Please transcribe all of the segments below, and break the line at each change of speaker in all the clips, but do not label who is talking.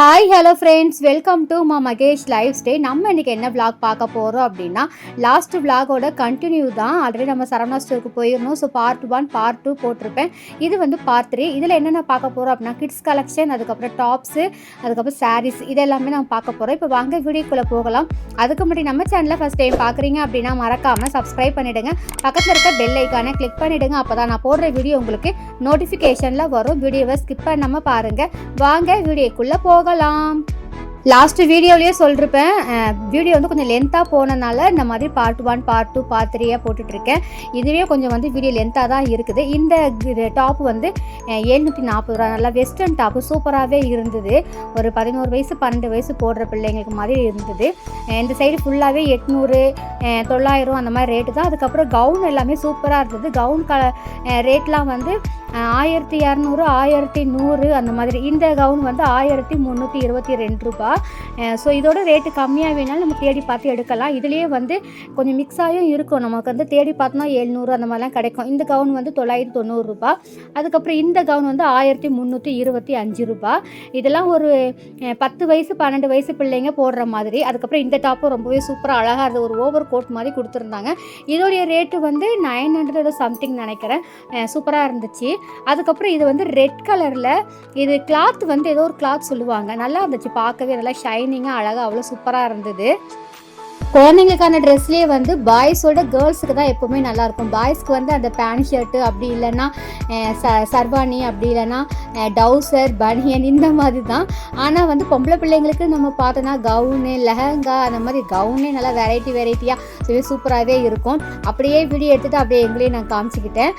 Hi hello friends, welcome to Mahesh life stay. நம்ம இன்றைக்கி என்ன விளாக் பார்க்க போகிறோம் அப்படின்னா, லாஸ்ட் விளாகோட கண்டினியூ தான். ஆல்ரெடி நம்ம சரவணா ஸ்டோருக்கு போயிருந்தோம். ஸோ பார்ட் 1 பார்ட் 2 போட்டிருப்பேன். இது வந்து பார்ட் 3. இதில் என்னென்ன பார்க்க போகிறோம் அப்படின்னா, கிட்ஸ் கலெக்ஷன், அதுக்கப்புறம் டாப்ஸு, அதுக்கப்புறம் சாரீஸ், இது எல்லாமே நம்ம பார்க்க போகிறோம். இப்போ வாங்க வீடியோக்குள்ளே போகலாம். அதுக்கு முன்னாடி நம்ம சேனலில் ஃபஸ்ட் டைம் பார்க்குறீங்க அப்படின்னா மறக்காமல் சப்ஸ்கிரைப் பண்ணிவிடுங்க. பக்கத்தில் இருக்க பெல் ஐக்கானை கிளிக் பண்ணிவிடுங்க. அப்போ தான் நான் போடுற வீடியோ உங்களுக்கு நோட்டிஃபிகேஷனில் வரும். வீடியோவை ஸ்கிப் பண்ணாமல் பாருங்கள். வாங்க வீடியோக்குள்ளே போகலாம். லாஸ்ட் வீடியோலேயே சொல்லிருப்பேன், வீடியோ வந்து கொஞ்சம் லென்த்தாக போனதுனால இந்த மாதிரி பார்ட் 1 பார்ட் 2 பார்ட் 3 போட்டுட்ருக்கேன். இதுவே கொஞ்சம் வந்து வீடியோ லென்த்தாக தான் இருக்குது. இந்த டாப் வந்து 740 ரூபா, நல்லா வெஸ்டர்ன் டாப்பு, சூப்பராகவே இருந்தது. ஒரு 11 வயசு 12 வயசு போடுற பிள்ளைங்களுக்கு மாதிரி இருந்தது. இந்த சைடு ஃபுல்லாகவே 800 900 அந்த மாதிரி ரேட்டு தான். அதுக்கப்புறம் கவுன் எல்லாமே சூப்பராக இருந்தது. கவுன் ரேட்லாம் வந்து 1200 1100 அந்த மாதிரி. இந்த கவுன் வந்து 1322 ரூபா. ஸோ இதோட ரேட்டு கம்மியாக வேணாலும் நம்ம தேடி பார்த்து எடுக்கலாம். இதுலேயே வந்து கொஞ்சம் மிக்ஸாகவும் இருக்கும். நமக்கு வந்து தேடி பார்த்தோம்னா 700 அந்த மாதிரிலாம் கிடைக்கும். இந்த கவுன் வந்து 990 ரூபா. அதுக்கப்புறம் இந்த கவுன் வந்து 1325 ரூபா. இதெல்லாம் ஒரு 10 வயசு 12 வயசு பிள்ளைங்க போடுற மாதிரி. அதுக்கப்புறம் இந்த டாப்பும் ரொம்பவே சூப்பராக அழகாக இருந்தது. ஒரு ஓவர் கோட் மாதிரி கொடுத்துருந்தாங்க. இதோடைய ரேட்டு வந்து 900 சம்திங் நினைக்கிறேன். சூப்பராக இருந்துச்சு. அதுக்கப்புறம் இது வந்து ரெட் கலரில், இது கிளாத் வந்து ஏதோ ஒரு கிளாத் சொல்லுவாங்க, நல்லா இருந்துச்சு பார்க்கவே, நல்லா ஷைனிங்காக அழகாக அவ்வளோ சூப்பராக இருந்தது. குழந்தைங்களுக்கான ட்ரெஸ்லேயே வந்து பாய்ஸோட கேர்ள்ஸுக்கு தான் எப்போவுமே நல்லாயிருக்கும். பாய்ஸ்க்கு வந்து அந்த பேண்ட் ஷர்ட்டு, அப்படி இல்லைன்னா சர்வானி, அப்படி இல்லைன்னா டவுசர், பனியன், இந்த மாதிரி தான். ஆனால் வந்து பொம்பளை பிள்ளைங்களுக்கு நம்ம பார்த்தோன்னா கவுனு, லெஹங்கா, அந்த மாதிரி கவுனே நல்லா வெரைட்டியாக சூப்பராகவே இருக்கும். அப்படியே வீடியோ எடுத்துகிட்டு அப்படியே எங்களையும் நான் காமிச்சிக்கிட்டேன்.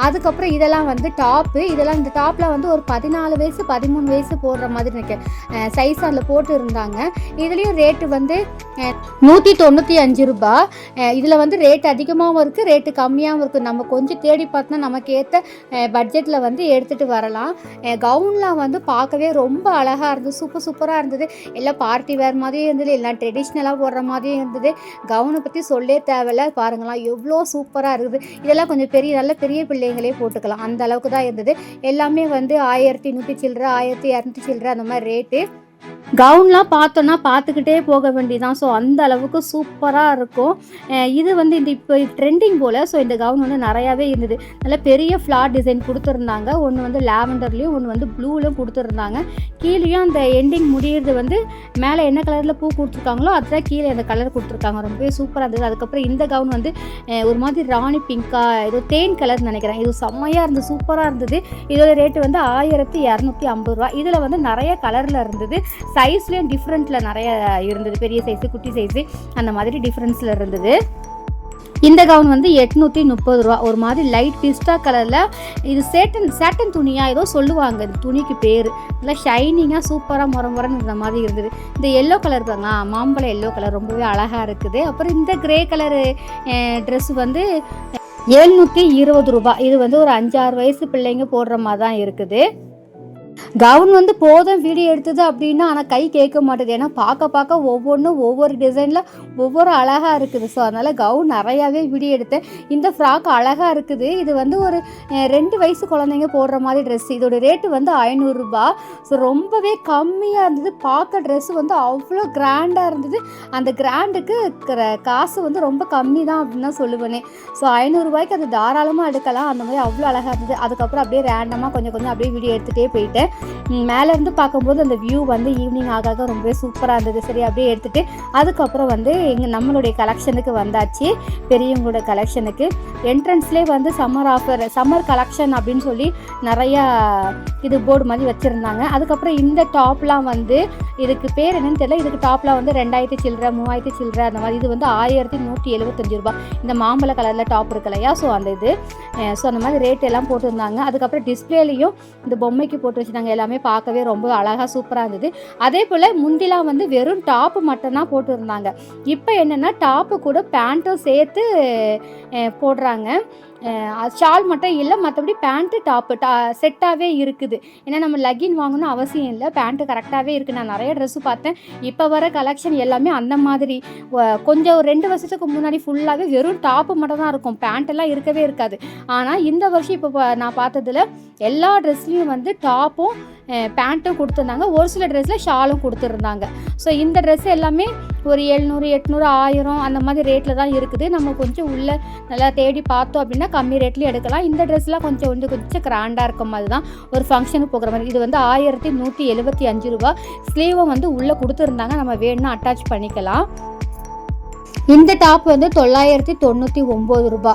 அதுக்கப்புறம் இதெல்லாம் வந்து டாப்பு. இதெல்லாம் இந்த டாப்பில் வந்து ஒரு 14 வயசு 13 வயசு போடுற மாதிரி எனக்கு சைஸ் அதில் போட்டு இருந்தாங்க. இதுலேயும் ரேட்டு வந்து 195 ரூபா. இதில் வந்து ரேட் அதிகமாகவும் இருக்குது, ரேட்டு கம்மியாகவும் இருக்குது. நம்ம கொஞ்சம் தேடி பார்த்தோன்னா நமக்கு ஏற்ற பட்ஜெட்டில் வந்து எடுத்துகிட்டு வரலாம். கவுன்லாம் வந்து பார்க்கவே ரொம்ப அழகாக இருந்தது. சூப்பராக இருந்தது. எல்லாம் பார்ட்டி வேர் மாதிரியும் இருந்தது, எல்லாம் ட்ரெடிஷ்னலாக போடுற மாதிரியும் இருந்தது. கவுனை பற்றி சொல்லே தேவையில்ல, பாருங்களாம் எவ்வளோ சூப்பராக இருக்குது. இதெல்லாம் கொஞ்சம் நல்ல பெரிய பிள்ளைங்களே போட்டுக்கலாம், அந்த அளவுக்கு தான் இருந்தது. எல்லாமே வந்து 1100 சில்லற, 1200 சில்லற அந்த மாதிரி ரேட்டு. கவுன்லாம் பார்த்தோன்னா பார்த்துக்கிட்டே போக வேண்டியதான். ஸோ அந்த அளவுக்கு சூப்பராக இருக்கும். இது வந்து இந்த இப்போ ட்ரெண்டிங் போல். ஸோ இந்த கவுன் வந்து நிறையாவே இருந்தது. நல்ல பெரிய ஃப்ளார் டிசைன் கொடுத்துருந்தாங்க. ஒன்று வந்து லாவெண்டர்லேயும், ஒன்று வந்து ப்ளூவிலும் கொடுத்துருந்தாங்க. கீழேயும் அந்த எண்டிங் முடியிறது வந்து மேலே என்ன கலரில் பூ கொடுத்துருக்காங்களோ அதுதான் கீழே அந்த கலர் கொடுத்துருக்காங்க. ரொம்பவே சூப்பராக இருந்தது. அதுக்கப்புறம் இந்த கவுன் வந்து ஒரு மாதிரி ராணி பிங்கா, ஏதோ தேன் கலர் நினைக்கிறேன். இது செம்மையாக இருந்தது, சூப்பராக இருந்தது. இதோட ரேட்டு வந்து 1250 ரூபா. இதில் வந்து நிறைய கலரில் இருந்தது. சைஸ்லேயும் டிஃப்ரெண்ட்டில் நிறைய இருந்தது. பெரிய சைஸு, குட்டி சைஸு, அந்த மாதிரி டிஃப்ரென்ஸில் இருந்தது. இந்த கவுன் வந்து 830 ரூபா. ஒரு மாதிரி லைட் பிஸ்டா கலரில். இது சேட்டன் துணியாக ஏதோ சொல்லுவாங்க, இந்த துணிக்கு பேர். நல்லா ஷைனிங்காக சூப்பராக முறன்னு இருந்த மாதிரி இருந்தது. இந்த எல்லோ கலர் பாருங்க, மாம்பழம் எல்லோ கலர் ரொம்பவே அழகாக இருக்குது. அப்புறம் இந்த கிரே கலரு ட்ரெஸ் வந்து 720 ரூபா. இது வந்து ஒரு 5-6 வயசு பிள்ளைங்க போடுற மாதிரி தான் இருக்குது. கவுன் வந்து போதும் வீடியோ எடுத்தது அப்படின்னா, ஆனால் கை கேட்க மாட்டேது. ஏன்னா பார்க்க ஒவ்வொன்றும் ஒவ்வொரு டிசைனில் ஒவ்வொரு அழகாக இருக்குது. ஸோ அதனால் கவுன் நிறையாவே வீடியோ எடுத்தேன். இந்த ஃப்ராக் அழகாக இருக்குது. இது வந்து ஒரு 2 வயசு குழந்தைங்க போடுற மாதிரி ட்ரெஸ். இதோட ரேட்டு வந்து 500 ரூபா. ஸோ ரொம்பவே கம்மியாக இருந்தது. பார்க்க ட்ரெஸ்ஸு வந்து அவ்வளோ கிராண்டாக இருந்தது. அந்த கிராண்டுக்கு காசு வந்து ரொம்ப கம்மி தான் அப்படின்னு தான் சொல்லுவேனே. ஸோ 500 ரூபாய்க்கு அது தாராளமாக எடுக்கலாம். அந்த மாதிரி அவ்வளோ அழகாக இருந்தது. அதுக்கப்புறம் அப்படியே ரேண்டமாக கொஞ்சம் அப்படியே வீடியோ எடுத்துகிட்டே போயிட்டேன். மேலேருந்து பார்க்கும்போது அந்த வியூ வந்து ஈவினிங் ஆக ரொம்பவே சூப்பராக இருந்தது. சரி, அப்படியே எடுத்துகிட்டு அதுக்கப்புறம் வந்து நம்மளுடைய கலெக்ஷனுக்கு வந்தாச்சு. பெரியவங்களோட கலெக்ஷனுக்கு என்ட்ரன்ஸ்லேயே வந்து சம்மர் கலெக்ஷன் அப்படின்னு சொல்லி நிறையா இது போர்டு மாதிரி வச்சுருந்தாங்க. அதுக்கப்புறம் இந்த டாப்லாம் வந்து இதுக்கு பேர் என்னன்னு தெரியல. இதுக்கு டாப்லாம் வந்து 2000 சில்லற, 3000 சில்லற அந்த மாதிரி. இது வந்து 1175 ரூபா. இந்த மாம்பழ கலரில் டாப் இருக்கு இல்லையா, ஸோ அந்த இது. ஸோ அந்த மாதிரி ரேட் எல்லாம் போட்டிருந்தாங்க. அதுக்கப்புறம் டிஸ்பிளேலையும் இந்த பொம்மைக்கு போட்டு வச்சுருந்தாங்க. எல்லாமே பார்க்கவே ரொம்ப அழகாக சூப்பராக இருந்தது. அதே போல் முந்திலாம் வந்து வெறும் டாப்பு மட்டும்தான் போட்டுருந்தாங்க. இப்போ என்னென்னா டாப்பு கூட பேண்ட்டும் சேர்த்து போடுறாங்க. ஷால் மட்டும் இல்லை, மற்றபடி பேண்ட்டு டாப்பு செட்டாகவே இருக்குது. ஏன்னா நம்ம லெகின் வாங்கணும்னு அவசியம் இல்லை, பேண்ட்டு கரெக்டாகவே இருக்குது. நான் நிறைய ட்ரெஸ்ஸு பார்த்தேன். இப்போ வர கலெக்ஷன் எல்லாமே அந்த மாதிரி. கொஞ்சம் 2 வருஷத்துக்கு முன்னாடி ஃபுல்லாகவே வெறும் டாப்பு மட்டும் தான் இருக்கும், பேண்ட்டெல்லாம் இருக்கவே இருக்காது. ஆனால் இந்த வருஷம் இப்போ நான் பார்த்ததில் எல்லா ட்ரெஸ்லேயும் வந்து டாப்பும் பேண்ட்டும் கொடுத்துருந்தாங்க. ஒரு சில ட்ரெஸ்ஸில் ஷாலும் கொடுத்துருந்தாங்க. ஸோ இந்த ட்ரெஸ் எல்லாமே ஒரு 700, 800, 1000 அந்த மாதிரி ரேட்டில் தான் இருக்குது. நம்ம கொஞ்சம் உள்ளே நல்லா தேடி பார்த்தோம் அப்படின்னா கம்மி ரேட்லேயும் எடுக்கலாம். இந்த ட்ரெஸ்லாம் கொஞ்சம் கிராண்டாக இருக்க மாதிரி தான், ஒரு ஃபங்க்ஷனுக்கு போகிற மாதிரி. இது வந்து 1175 ரூபா. ஸ்லீவும் வந்து உள்ளே கொடுத்துருந்தாங்க, நம்ம வேணும்னா அட்டாச் பண்ணிக்கலாம். இந்த டாப் வந்து 999 ரூபா.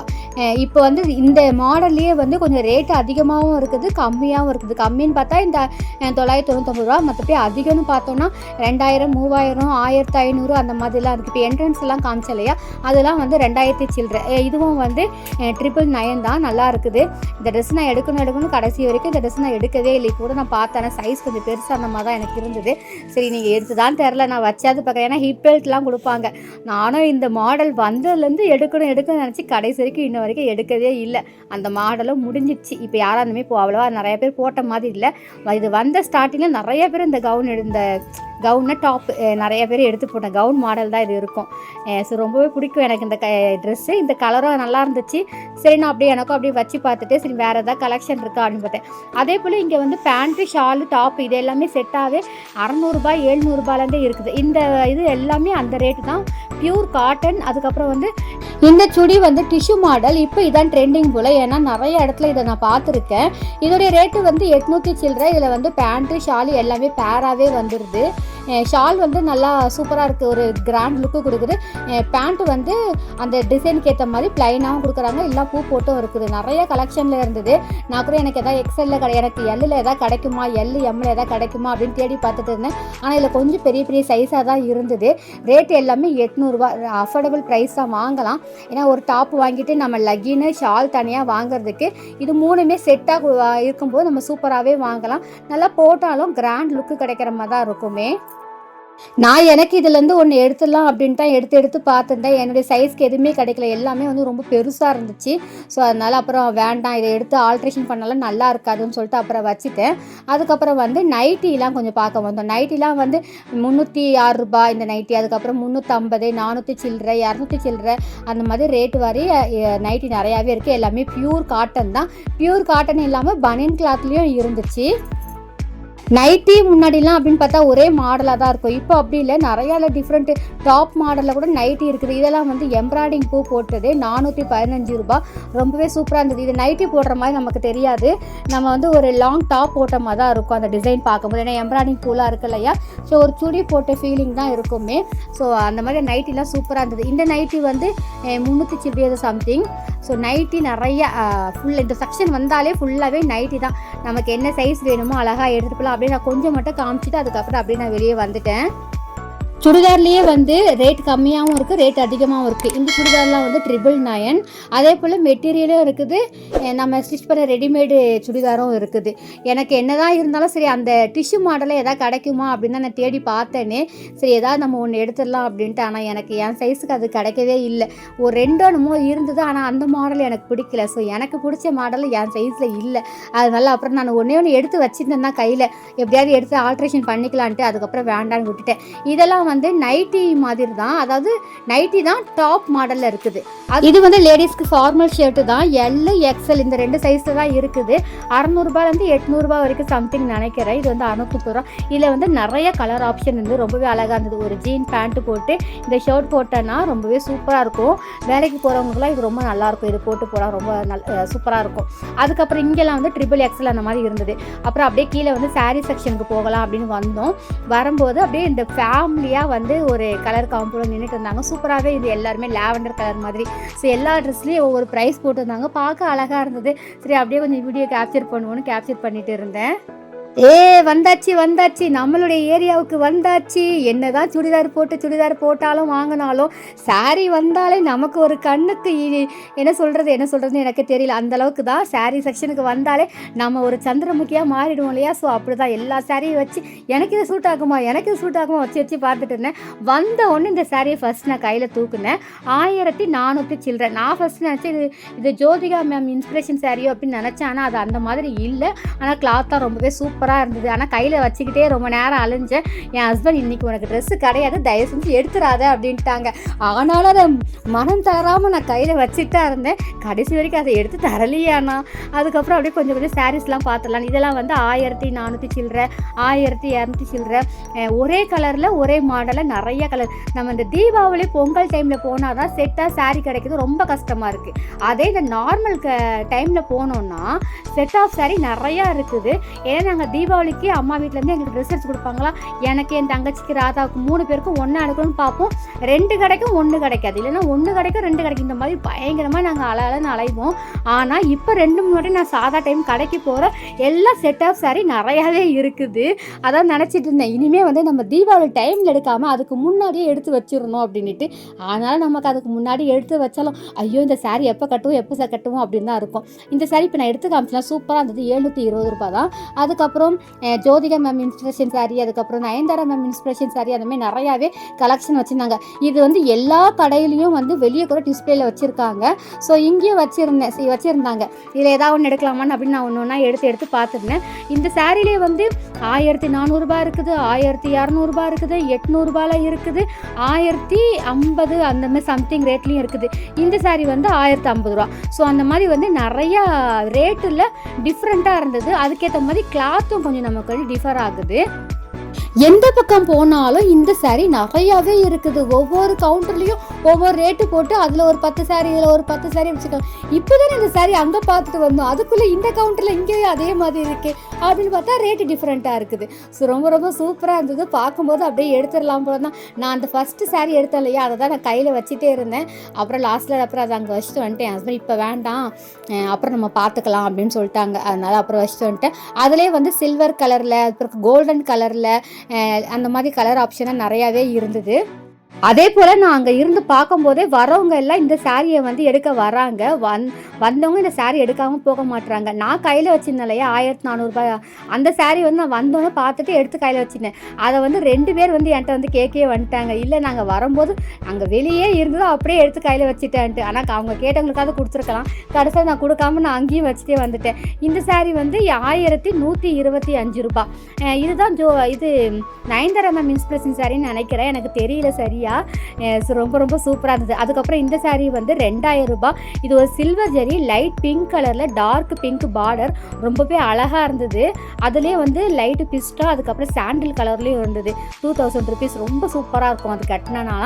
இப்போ வந்து இந்த மாடல்லையே வந்து கொஞ்சம் ரேட்டு அதிகமாகவும் இருக்குது, கம்மியாகவும் இருக்குது. கம்மின்னு பார்த்தா இந்த 999 ரூபா. மற்றபடி அதிகம்னு பார்த்தோன்னா 2000, 3000, 1500 அந்த மாதிரிலாம் இருக்குது. இப்போ என்ட்ரன்ஸ் எல்லாம் காமிச்ச இல்லையா, அதெல்லாம் வந்து 2000 சில்லற. இதுவும் வந்து 999 தான். நல்லா இருக்குது. இந்த ட்ரெஸ் நான் எடுக்கணும் கடைசி வரைக்கும் இந்த ட்ரெஸ் நான் எடுக்கவே இல்லை. இப்போ கூட நான் பார்த்தேன், சைஸ் கொஞ்சம் பெருசாக அந்த மாதிரி தான் எனக்கு இருந்தது. சரி நீங்கள் எடுத்து தான் தெரில, நான் வச்சாது பார்க்குறேன். ஏன்னா ஹிப் பெல்ட்லாம் கொடுப்பாங்க. நானும் இந்த மாடல் வந்ததுலேருந்து எடுக்கணும்னு நினச்சி கடைசி வரைக்கும் இன்ன வரைக்கும் எடுக்கவே இல்லை. அந்த மாடலும் முடிஞ்சிடுச்சு. இப்போ யாராலுமே இப்போ அவ்வளோவா நிறைய பேர் போட்ட மாதிரி இல்லை. இது வந்த ஸ்டார்டிங்கில் நிறைய பேர் இந்த கவுனை டாப் நிறைய பேர் எடுத்து போட்டேன். கவுன் மாடல் தான் இது இருக்கும். ஸோ ரொம்பவே பிடிக்கும் எனக்கு இந்த ட்ரெஸ்ஸு. இந்த கலரும் நல்லா இருந்துச்சு. சரி நான் எனக்கும் அப்படியே வச்சு பார்த்துட்டு சரி வேறு எதாவது கலெக்ஷன் இருக்கா அப்படின்னு பார்த்தேன். அதே போல் இங்கே வந்து பேண்ட்டு, ஷாலு, டாப்பு இது எல்லாமே செட்டாகவே 600 700 இருக்குது. இந்த இது எல்லாமே அந்த ரேட்டு தான். Pure cotton. அதுக்கப்புறம் வந்து இந்த சுடி வந்து டிஷ்யூ மாடல். இப்போ இதான் ட்ரெண்டிங் போல், ஏன்னா நிறைய இடத்துல இதை நான் பார்த்துருக்கேன். இதோடைய ரேட்டு வந்து 800 சில்லற. இதில் வந்து பேண்ட்டு, ஷாலு எல்லாமே பேராகவே வந்துடுது. ஷால் வந்து நல்லா சூப்பராக இருக்குது, ஒரு கிராண்ட் லுக்கு கொடுக்குது. பேண்ட்டு வந்து அந்த டிசைனுக்கு ஏற்ற மாதிரி ப்ளைனாகவும் கொடுக்குறாங்க, எல்லாம் பூ போட்டும் இருக்குது. நிறைய கலெக்ஷனில் இருந்தது. நான் கூட எனக்கு எதாவது எக்ஸலில் எனக்கு எல்லில் எதாவது கிடைக்குமா, எம்மில் எதாவது கிடைக்குமா அப்படின்னு தேடி பார்த்துட்டு இருந்தேன். ஆனால் இதில் கொஞ்சம் பெரிய சைஸாக தான் இருந்தது. ரேட்டு எல்லாமே 800 ரூபா. அஃபோர்டபுள் ப்ரைஸ் தான், வாங்கலாம். ஏன்னா ஒரு டாப் வாங்கிட்டு நம்ம லக்கின்னு ஷால் தனியாக வாங்குறதுக்கு இது மூணுமே செட்டாக இருக்கும்போது நம்ம சூப்பராகவே வாங்கலாம். நல்லா போட்டாலும் கிராண்ட் லுக்கு கிடைக்கிற மாதிரி தான் இருக்குமே. நான் எனக்கு இதுலேருந்து ஒன்று எடுத்துடலாம் அப்படின்ட்டு தான் எடுத்து பார்த்துட்டேன். என்னுடைய சைஸ்க்கு எதுவுமே கிடைக்கல. எல்லாமே வந்து ரொம்ப பெருசாக இருந்துச்சு. ஸோ அதனால் அப்புறம் வேண்டாம், இதை எடுத்து ஆல்ட்ரேஷன் பண்ணாலும் நல்லா இருக்காதுன்னு சொல்லிட்டு அப்புறம் வச்சுட்டேன். அதுக்கப்புறம் வந்து நைட்டிலாம் கொஞ்சம் பார்க்க வந்தோம். நைட்டிலாம் வந்து 306 ரூபா இந்த நைட்டி. அதுக்கப்புறம் 350, 400 சில்லற, 200 சில்லற அந்த மாதிரி ரேட்டு வரி நைட்டி நிறையாவே இருக்குது. எல்லாமே பியூர் காட்டன் தான். பியூர் காட்டன் இல்லாமல் பனியன் கிளாத்லேயும் இருந்துச்சு. நைட்டி முன்னாடிலாம் அப்படின்னு பார்த்தா ஒரே மாடலாக தான் இருக்கும். இப்போ அப்படி இல்லை, நிறையா டிஃப்ரெண்ட்டு டாப் மாடலில் கூட நைட்டி இருக்குது. இதெல்லாம் வந்து எம்ப்ராய்டிங் பூ போட்டது 415 ரூபா. ரொம்பவே சூப்பராக இருந்தது. இது நைட்டி போடுற மாதிரி நமக்கு தெரியாது, நம்ம வந்து ஒரு லாங் டாப் போட்ட மாதிரி தான் இருக்கும் அந்த டிசைன் பார்க்கும்போது. ஏன்னா எம்ப்ராய்டிங் பூலாம் இருக்கு இல்லையா, ஸோ ஒரு சுடி போட்ட ஃபீலிங் தான் இருக்குமே. ஸோ அந்த மாதிரி நைட்டிலாம் சூப்பராக இருந்தது. இந்த நைட்டி வந்து 300 சம்திங். ஸோ நைட்டி நிறைய ஃபுல் இந்த செக்ஷன் வந்தாலே ஃபுல்லாகவே நைட்டி தான். நமக்கு என்ன சைஸ் வேணுமோ அழகாக எடுத்துகிட்டு போகலாம். அப்படியே நான் கொஞ்சம் மட்டும் காமிச்சிட்டு அதுக்கப்புறம் அப்படியே நான் வெளியே வந்துட்டேன். சுடிதார்லேயே வந்து ரேட் கம்மியாகவும் இருக்குது, ரேட் அதிகமாகவும் இருக்குது. இந்த சுடிதார்லாம் வந்து 999. அதே போல் மெட்டீரியலும் இருக்குது, நம்ம ஸ்டிச் பண்ண ரெடிமேடு சுடிதாரும் இருக்குது. எனக்கு என்ன தான் இருந்தாலும் சரி அந்த டிஷ்யூ மாடலில் எதாவது கிடைக்குமா அப்படின்னு தான் நான் தேடி பார்த்தேனே. சரி எதாவது நம்ம ஒன்று எடுத்துடலாம் அப்படின்ட்டு. ஆனால் எனக்கு என் சைஸுக்கு அது கிடைக்கவே இல்லை. ஒரு 2 இருந்தது, ஆனால் அந்த மாடல் எனக்கு பிடிக்கல. ஸோ எனக்கு பிடிச்ச மாடல் என் சைஸில் இல்லை. அதனால அப்புறம் நான் ஒன்று எடுத்து வச்சுருந்தேன் தான் கையில், எப்படியாவது எடுத்து ஆல்ட்ரேஷன் பண்ணிக்கலான்ட்டு. அதுக்கப்புறம் வேண்டான்னு விட்டுட்டேன். இதெல்லாம் வந்து நைட்டி மாதிரி தான், அதாவது நைட்டி தான் டாப் மாடலில் இருக்குது. இது வந்து லேடிஸ்க்கு ஃபார்மல் ஷர்ட்டு தான். எல், எக்ஸல் இந்த 2 சைஸில் தான் இருக்குது. 600 ரூபாயிலேருந்து 800 ரூபா வரைக்கும் சம்திங் நினைக்கிறேன். இது வந்து 630 ரூபா. இதில் வந்து நிறைய கலர் ஆப்ஷன் இருந்து ரொம்பவே அழகாக இருந்தது. ஒரு ஜீன் பேண்ட்டு போட்டு இந்த ஷர்ட் போட்டேன்னா ரொம்பவே சூப்பராக இருக்கும். வேலைக்கு போகிறவங்களுக்குலாம் இது ரொம்ப நல்லாயிருக்கும். இது போட்டு போனால் ரொம்ப சூப்பராக இருக்கும். அதுக்கப்புறம் இங்கெல்லாம் வந்து XXL அந்த மாதிரி இருந்தது. அப்புறம் அப்படியே கீழே வந்து சாரீ செக்ஷனுக்கு போகலாம் அப்படின்னு வந்தோம். வரும்போது அப்படியே இந்த ஃபேமிலியாக வந்து ஒரு கலர் காம்போல நின்றுட்டு இருந்தாங்க. சூப்பராகவே இது எல்லாருமே லாவெண்டர் கலர் மாதிரி. ஸோ எல்லா ட்ரெஸ்லேயும் ஒவ்வொரு ப்ரைஸ் போட்டிருந்தாங்க, பார்க்க அழகாக இருந்தது. சரி அப்படியே கொஞ்சம் வீடியோ கேப்சர் பண்ணுவோன்னு கேப்சர் பண்ணிட்டு இருந்தேன். வந்தாச்சு நம்மளுடைய ஏரியாவுக்கு வந்தாச்சு. என்னதான் சுடிதார் போட்டாலும் வாங்கினாலும் சாரீ வந்தாலே நமக்கு ஒரு கண்ணுக்கு என்ன சொல்கிறதுன்னு எனக்கு தெரியல. அந்தளவுக்கு தான் சாரீ செக்ஷனுக்கு வந்தாலே நம்ம ஒரு சந்திரமுகியாக மாறிடுவோம் இல்லையா. ஸோ அப்படி தான் எல்லா சாரியும் வச்சு எனக்கு இது சூட் ஆகுமா வச்சு பார்த்துட்டு இருந்தேன். வந்த ஒன்று இந்த சாரியை ஃபஸ்ட் நான் கையில் தூக்குனேன். 1400 சில்லற. நான் ஃபஸ்ட் நினச்சேன் இது ஜோதிகா மேம் இன்ஸ்பிரேஷன் சாரியோ அப்படின்னு நினச்சேன். ஆனால் அது அந்த மாதிரி இல்லை. ஆனால் கிளாத்தான் ரொம்பவே சூப்பர் சூப்பராக இருந்தது. ஆனால் கையில் வச்சுக்கிட்டே ரொம்ப நேரம் அலைஞ்சேன். என் ஹஸ்பண்ட் இன்றைக்கி உனக்கு ட்ரெஸ்ஸு கிடையாது, தயவு செஞ்சு எடுத்துடாத அப்படின்ட்டாங்க. ஆனாலும் அதை மனம் தராமல் நான் கையில் வச்சுட்டா இருந்தேன். கடைசி வரைக்கும் அதை எடுத்து தரலையாண்ணா. அதுக்கப்புறம் அப்படியே கொஞ்சம் கொஞ்சம் சாரீஸ்லாம் பார்த்துடலாம். இதெல்லாம் வந்து 1400 சில்லற, 1200 சில்லற, ஒரே கலரில் ஒரே மாடலில் நிறைய கலர். நம்ம இந்த தீபாவளி பொங்கல் டைமில் போனால் தான் செட்டாக சாரீ கிடைக்கிறது ரொம்ப கஷ்டமாக இருக்குது. அதே இந்த நார்மல் டைமில் போனோன்னா செட் ஆஃப் சாரீ நிறையா இருக்குது. ஏன்னா நாங்கள் தீபாவளிக்கு அம்மா வீட்டிலேருந்து எங்களுக்கு ட்ரெஸ் எடுத்து கொடுப்பாங்களா, எனக்கு என் தங்கச்சிக்கு ராதாவுக்கு 3 பேருக்கும் ஒன்றா எடுக்கணும்னு பார்ப்போம். 2 கிடைக்கும் 1 கிடைக்காது, இல்லைன்னா 1 கிடைக்கும் 2 கிடைக்கும். இந்த மாதிரி பயங்கரமாக நாங்கள் அலைன்னு அலைவோம். ஆனால் இப்போ 2-3 வாட்டி நான் சாதா டைம் கடைக்கு போகிற எல்லாம் செட் ஆஃப் சாரீ நிறையாவே இருக்குது. அதான் நினச்சிட்டு இருந்தேன், இனிமேல் வந்து நம்ம தீபாவளி டைமில் எடுக்காமல் அதுக்கு முன்னாடியே எடுத்து வச்சிடணும் அப்படின்ட்டு. அதனால் நமக்கு அதுக்கு முன்னாடி எடுத்து வச்சாலும் ஐயோ இந்த சாரீ எப்போ கட்டுவோம் எப்போ கட்டுவோம் அப்படின்னு தான் இருக்கும். இந்த சாரீ இப்போ நான் எடுத்து காமிச்சேன், சூப்பராக இருந்தது. 720 ரூபா தான். அதுக்கப்புறம் ஜோதிகா மேம் இன்ஸ்பிரேஷன் சாரீ, அதுக்கப்புறம் நயன்தாரா மேம் இன்ஸ்பிரேஷன் சாரீ, அந்த மாதிரி நிறையாவே கலெக்ஷன் வச்சுருந்தாங்க. இது வந்து எல்லா கடையிலையும் வந்து வெளியே கூட டிஸ்பிளேல வச்சுருக்காங்க. ஸோ இங்கேயும் வச்சுருந்தாங்க. இதில் ஏதாவது ஒன்று எடுக்கலாமான்னு அப்படின்னு நான் ஒன்று எடுத்து பார்த்துருந்தேன். இந்த சாரீலே வந்து 1400 ரூபா இருக்குது, 1200 ரூபா இருக்குது, 800 ரூபாயில் இருக்குது, 1050 அந்த மாதிரி சம்திங் ரேட்லேயும் இருக்குது. இந்த சாரீ வந்து 1050 ரூபா. ஸோ அந்த மாதிரி வந்து நிறையா ரேட்டில் டிஃப்ரெண்ட்டாக இருந்தது. அதுக்கேற்ற மாதிரி கிளாத்தும் கொஞ்சம் நமக்கு டிஃபர் ஆகுது. எந்த பக்கம் போனாலும் இந்த சாரீ நிறையாவே இருக்குது. ஒவ்வொரு கவுண்டர்லேயும் ஒவ்வொரு ரேட்டு போட்டு அதில் ஒரு 10 சாரீ இதில் ஒரு 10 சாரீ வச்சுக்கலாம். இப்போ தானே இந்த சாரீ அங்கே பார்த்துட்டு வந்தோம், அதுக்குள்ளே இந்த கவுண்டரில் இங்கேயும் அதே மாதிரி இருக்குது அப்படின்னு பார்த்தா ரேட்டு டிஃப்ரெண்ட்டாக இருக்குது. ஸோ ரொம்ப ரொம்ப சூப்பராக இருந்தது. பார்க்கும்போது அப்படியே எடுத்துடலாம் போல தான். நான் அந்த ஃபஸ்ட்டு சாரீ எடுத்தேன் இல்லையா, அதை தான் நான் கையில் வச்சுட்டே இருந்தேன். அப்புறம் லாஸ்ட்டில் அப்புறம் அதை அங்கே வச்சுட்டு வந்துட்டேன். ஹஸ்பண்ட் இப்போ வேண்டாம், அப்புறம் நம்ம பார்த்துக்கலாம் அப்படின்னு சொல்லிட்டாங்க. அதனால் அப்புறம் வச்சுட்டு வந்துட்டேன். அதிலே வந்து சில்வர் கலரில், அப்புறம் கோல்டன் கலரில், அந்த மாதிரி கலர் ஆப்ஷனாக நிறையாவே இருந்தது. அதே போல் நான் அங்கே இருந்து பார்க்கும்போதே வரவங்க எல்லாம் இந்த சாரியை வந்து எடுக்க வராங்க. வந்தவங்க இந்த சாரீ எடுக்காமல் போக மாட்டுறாங்க. நான் கையில் வச்சுருந்தேன் இல்லையா 1400 ரூபாய், அந்த சாரீ வந்து நான் வந்தோன்னே பார்த்துட்டு எடுத்து கையில் வச்சுருந்தேன். அதை வந்து 2 பேர் வந்து என்கிட்ட வந்து கேட்கவே வந்துட்டாங்க. இல்லை நாங்கள் வரும்போது அங்கே வெளியே இருந்ததோ அப்படியே எடுத்து கையில் வச்சுட்டேன்ட்டு. ஆனால் அவங்க கேட்டவங்களுக்காவது கொடுத்துருக்கலாம். கடைசியாக நான் கொடுக்காம நான் அங்கேயும் வச்சுட்டே வந்துட்டேன். இந்த சாரீ வந்து 1125 ரூபா. இதுதான் இது நயன்தாரா மேம் இன்ஸ்பிரேஷன் சாரின்னு நினைக்கிறேன், எனக்கு தெரியல சரியா. ரொம்ப ரொம்ப சூப்பராக இருந்தது. அதுக்கப்புறம் இந்த சாரீ வந்து 2000 ரூபா. இது ஒரு சில்வர் ஜெரி லைட் பிங்க் கலரில் டார்க் பிங்க் பார்டர், ரொம்பவே அழகாக இருந்தது. அதுலேயே வந்து லைட்டு பிஸ்டா, அதுக்கப்புறம் சாண்டில் கலர்லேயும் இருந்தது. 2000 ருபீஸ், ரொம்ப சூப்பராக இருக்கும் அது கட்டினா.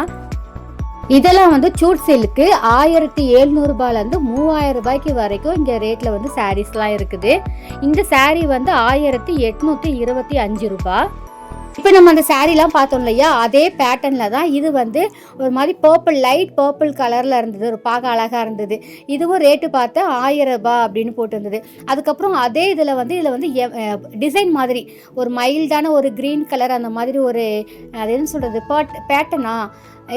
இதெல்லாம் வந்து சூட் சேலுக்கு 1700 ரூபாயிலேருந்து 3000 ரூபாய்க்கு வரைக்கும் இங்கே ரேட்டில் வந்து சாரீஸ்லாம் இருக்குது. இந்த சாரீ வந்து 1825 ரூபா. இப்போ நம்ம அந்த சாரீலாம் பார்த்தோம் இல்லையா, அதே பேட்டர்னில் தான் இது வந்து ஒரு மாதிரி பர்பிள், லைட் பர்பிள் கலரில் இருந்தது. ஒரு பார்க்க அழகாக இருந்தது. இதுவும் ரேட்டு பார்த்தா 1000 ரூபா அப்படின்னு போட்டுருந்தது. அதுக்கப்புறம் அதே இதில் வந்து டிசைன் மாதிரி ஒரு மைல்டான ஒரு க்ரீன் கலர், அந்த மாதிரி ஒரு அது என்ன சொல்கிறது பேட்டர்னா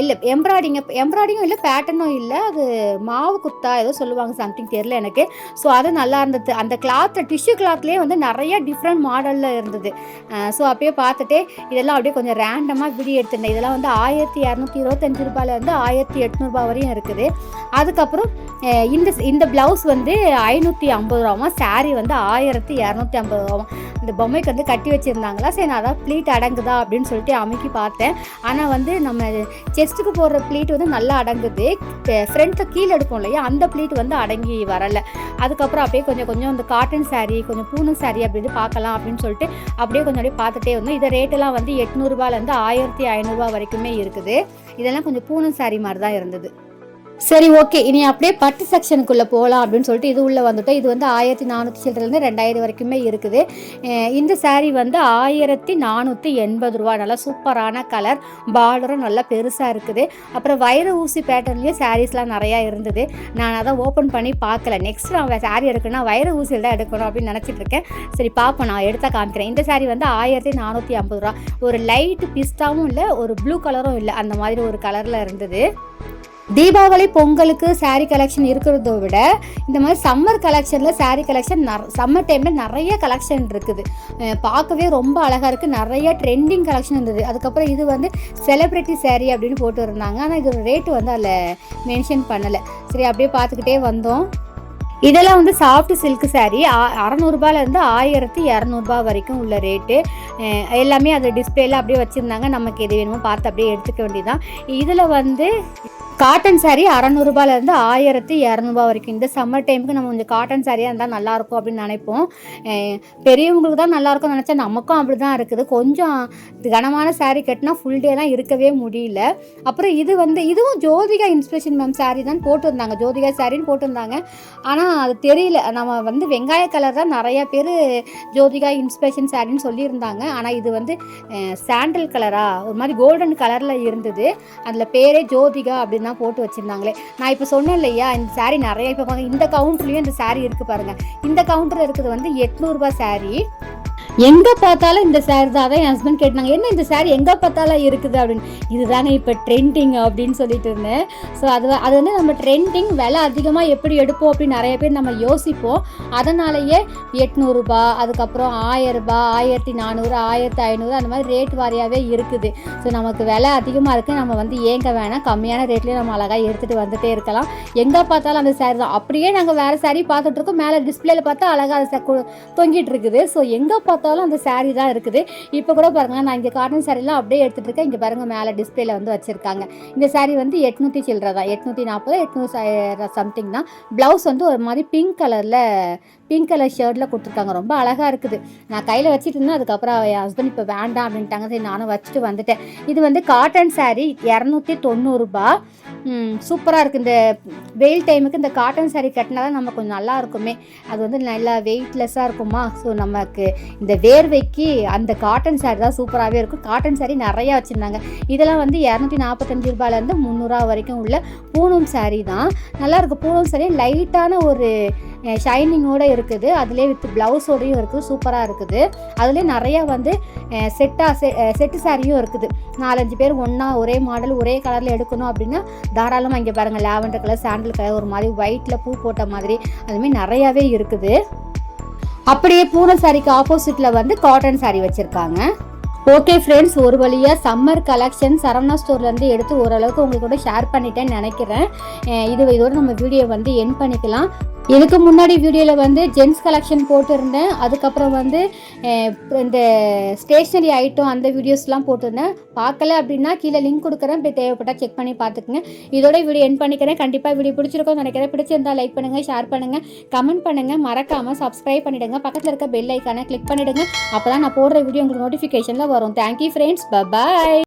இல்லை, எம்ப்ராய்டிங்கும் இல்லை, பேட்டர்னும் இல்லை, அது மாவு குத்தா ஏதோ சொல்லுவாங்க, சம்திங் தெரியல எனக்கு. ஸோ அது நல்லா இருந்தது. அந்த கிளாத்தில் டிஷ்யூ கிளாத்லேயே வந்து நிறைய டிஃப்ரெண்ட் மாடலில் இருந்தது. ஸோ அப்படியே பார்த்துட்டு இதெல்லாம் அப்படியே கொஞ்சம் ரேண்டமாக வீடியோ எடுத்துருந்தேன். இதெல்லாம் வந்து 1225 ரூபாயிலேருந்து 1800 ரூபா வரையும் இருக்குது. அதுக்கப்புறம் இந்த ப்ளவுஸ் வந்து 550 ரூபாமா, சாரீ வந்து 1250 ரூபாமா. இந்த பொம்மைக்கு வந்து கட்டி வச்சுருந்தாங்களா, சரி நான் அதான் ப்ளீட் அடங்குதா அப்படின்னு சொல்லிட்டு அமுக்கி பார்த்தேன். ஆனால் வந்து நம்ம செஸ்ட்டுக்கு போடுற ப்ளீட் வந்து நல்லா அடங்குது. ஃப்ரண்ட்டில் கீழே எடுப்போம் இல்லையா, அந்த ப்ளீட் வந்து அடங்கி வரலை. அதுக்கப்புறம் அப்படியே கொஞ்சம் இந்த காட்டன் சாரீ, கொஞ்சம் பூனம் சாரீ அப்படின்னு பார்க்கலாம் அப்படின்னு சொல்லிட்டு அப்படியே கொஞ்சம் அப்படியே பார்த்துட்டே வந்தோம். இதை ரேட்டெல்லாம் வந்து 800 ரூபாயிலேருந்து 1500 ரூபா வரைக்குமே இருக்குது. இதெல்லாம் கொஞ்சம் பூனம் சாரீ மாதிரி தான் இருந்தது. சரி, ஓகே, இனி அப்படியே பட்டு செக்ஷனுக்குள்ளே போகலாம் அப்படின்னு சொல்லிட்டு இது உள்ளே வந்துட்டோம். இது வந்து 1400 சில்லறலேருந்து 2000 வரைக்குமே இருக்குது. இந்த சாரீ வந்து 1480 ரூபா. நல்லா சூப்பரான கலர், பார்டரும் நல்லா பெருசாக இருக்குது. அப்புறம் வைர ஊசி பேட்டர்ன்லேயும் சாரீஸ்லாம் நிறையா இருந்தது. நான் அதை ஓப்பன் பண்ணி பார்க்கல. நெக்ஸ்ட் நான் சாரீ எடுக்கணும்னா வைர ஊசியில் தான் எடுக்கணும் அப்படின்னு நினச்சிட்டு இருக்கேன். சரி பார்ப்போம், நான் எடுத்தால் காமிக்கிறேன். இந்த சாரீ வந்து 1450 ரூபா. ஒரு லைட் பிஸ்டாவும் இல்லை, ஒரு ப்ளூ கலரும் இல்லை, அந்த மாதிரி ஒரு கலரில் இருந்தது. தீபாவளி பொங்கலுக்கு சாரீ கலெக்ஷன் இருக்கிறத விட இந்த மாதிரி சம்மர் கலெக்ஷனில் சாரீ கலெக்ஷன் சம்மர் டைமில் நிறைய கலெக்ஷன் இருக்குது. பார்க்கவே ரொம்ப அழகாக இருக்குது. நிறைய ட்ரெண்டிங் கலெக்ஷன் இருந்தது. அதுக்கப்புறம் இது வந்து செலிப்ரிட்டி சாரீ அப்படின்னு போட்டு இருந்தாங்க. ஆனால் இதோட ரேட்டு வந்து அதில் மென்ஷன் பண்ணலை. சரி அப்படியே பார்த்துக்கிட்டே வந்தோம். இதெல்லாம் வந்து சாஃப்ட் சில்க் சாரீ 600ரூபாலேருந்து 1200 வரைக்கும் உள்ள ரேட்டு. எல்லாமே அது டிஸ்பிளேல அப்படியே வச்சுருந்தாங்க. நமக்கு எது வேணுமோ பார்த்து அப்படியே எடுத்துக்க வேண்டியதான். இதில் வந்து காட்டன் சாரீ 600ரூபாலேருந்து 1200 வரைக்கும். இந்த சம்மர் டைமுக்கு நம்ம கொஞ்சம் காட்டன் சாரியாக இருந்தால் நல்லாயிருக்கும் அப்படின்னு நினைப்போம். பெரியவங்களுக்கு தான் நல்லாயிருக்கும்னு நினச்சா நமக்கும் அப்படி தான் இருக்குது. கொஞ்சம் கனமான சாரீ கட்டினா ஃபுல் டேலாம் இருக்கவே முடியல. அப்புறம் இது வந்து இதுவும் ஜோதிகா இன்ஸ்பிரேஷன் மேம் சாரீ தான் போட்டிருந்தாங்க. ஜோதிகா சாரின்னு போட்டிருந்தாங்க. ஆனால் அது தெரியல. நம்ம வந்து வெங்காய கலர் தான் நிறையா பேர் ஜோதிகா இன்ஸ்பிரேஷன் சாரின்னு சொல்லியிருந்தாங்க. ஆனால் இது வந்து சாண்டல் கலராக ஒரு மாதிரி கோல்டன் கலரில் இருந்தது. அதில் பேரே ஜோதிகா அப்படின்னு தான் போட்டு வச்சுருந்தாங்களே. நான் இப்போ சொன்னேன் இல்லையா, இந்த சாரீ நிறைய இப்போ இந்த கவுண்டர்லேயும் இந்த சாரீ இருக்குது பாருங்கள். இந்த கவுண்டரில் இருக்குது வந்து 800 சாரீ. எங்கே பார்த்தாலும் இந்த சாரீ தான். அதான் என் ஹஸ்பண்ட் கேட்டாங்க, என்ன இந்த சாரீ எங்கே பார்த்தாலும் இருக்குது அப்படின்னு. இதுதாங்க இப்போ ட்ரெண்டிங் அப்படின்னு சொல்லிட்டு இருந்தேன். ஸோ அது வந்து நம்ம ட்ரெண்டிங் விலை அதிகமாக எப்படி எடுப்போம் அப்படின்னு நிறைய பேர் நம்ம யோசிப்போம். அதனாலேயே 800 அதுக்கப்புறம் 1000, 1400, 1500 அந்த மாதிரி ரேட் வாரியாகவே இருக்குது. ஸோ நமக்கு விலை அதிகமாக இருக்குது, நம்ம வந்து ஏங்க வேணாம், கம்மியான ரேட்லேயே நம்ம அழகாக எடுத்துகிட்டு வந்துகிட்டே இருக்கலாம். எங்கே பார்த்தாலும் அந்த சாரீ தான். அப்படியே நாங்கள் வேறு சாரீ பார்த்துட்ருக்கோம். மேலே டிஸ்பிளேல பார்த்தா அழகாக அது தொங்கிட்டு இருக்குது. ஸோ எங்கே பார்த்தாலும் அந்த சாரீ தான் இருக்குது. இப்போ கூட பாருங்கள், நான் இங்கே காட்டன் சாரீலாம் அப்படியே எடுத்துகிட்டு இருக்கேன். இங்கே பாருங்கள், மேலே டிஸ்பிளேல வந்து வச்சுருக்காங்க. இந்த சாரீ வந்து 800 சில்லற தான். 840, 800 சம்திங் தான். ப்ளவுஸ் வந்து ஒரு மாதிரி பிங்க் கலர் ஷர்ட்டில் கொடுத்துருக்காங்க. ரொம்ப அழகாக இருக்குது. நான் கையில் வச்சுட்டு இருந்தேன். அதுக்கப்புறம் என் ஹஸ்பண்ட் இப்போ வேண்டாம் அப்படின்ட்டாங்க. சரி நானும் வச்சுட்டு வந்துட்டேன். இது வந்து காட்டன் சாரீ 290. சூப்பராக இருக்குது. இந்த வெயில் டைமுக்கு இந்த காட்டன் சாரீ கட்டினா தான் நம்ம கொஞ்சம் நல்லா இருக்குமே. அது வந்து நல்லா வெயிட்லெஸ்ஸாக இருக்குமா. ஸோ நமக்கு இந்த வேர்வைக்கு அந்த காட்டன் சாரீ தான் சூப்பராகவே இருக்கும். காட்டன் சாரீ நிறையா வச்சுருந்தாங்க. இதெல்லாம் வந்து 245 300 வரைக்கும் உள்ள பூனம் சாரீ தான். நல்லாயிருக்கு. பூனம் சாரீ லைட்டான ஒரு ஷைனிங்கோடு இருக்குது. அதிலே வித் ப்ளவுஸோடையும் இருக்குது. சூப்பராக இருக்குது. அதுலேயே நிறையா வந்து செட்டு சாரியும் இருக்குது. 4-5 பேர் ஒன்றா ஒரே மாடல் ஒரே கலரில் எடுக்கணும் அப்படின்னா தாராளமாக இங்கே பாருங்கள், லாவெண்டர் கலர், சாண்டில் கலர், ஒரு மாதிரி ஒயிட்டில் பூ போட்ட மாதிரி அதுமாதிரி நிறையாவே இருக்குது. அப்படியே பூனை சாரிக்கு ஆப்போசிட்டில் வந்து காட்டன் சாரீ வச்சுருக்காங்க. ஓகே ஃப்ரெண்ட்ஸ், ஒரு வழியாக சம்மர் கலெக்ஷன் சரவணா ஸ்டோர்லேருந்து எடுத்து ஓரளவுக்கு உங்களுக்கு கூட ஷேர் பண்ணிட்டேன்னு நினைக்கிறேன். இதோடு நம்ம வீடியோ வந்து எண்ட் பண்ணிக்கலாம். இதுக்கு முன்னாடி வீடியோவில் வந்து ஜென்ஸ் கலெக்ஷன் போட்டிருந்தேன். அதுக்கப்புறம் வந்து இந்த ஸ்டேஷ்னரி ஐட்டம் அந்த வீடியோஸ்லாம் போட்டிருந்தேன். பார்க்கல அப்படின்னா கீழே லிங்க் கொடுக்குறேன், போய் தேவைப்பட்டால் செக் பண்ணி பார்த்துக்குங்க. இதோட வீடியோ எண்ட் பண்ணிக்கிறேன். கண்டிப்பாக வீடியோ பிடிச்சிருக்கோன்னு நினைக்கிறேன். பிடிச்சிருந்தால் லைக் பண்ணுங்கள், ஷேர் பண்ணுங்கள், கமெண்ட் பண்ணுங்கள், மறக்காமல் சப்ஸ்கிரைப் பண்ணிவிடுங்க. பக்கத்தில் இருக்க பெல் ஐக்கானை கிளிக் பண்ணிவிடுங்க. அப்போ தான் நான் போடுற வீடியோ உங்களுக்கு நோட்டிஃபிகேஷனில் வரும். Thank you friends, by.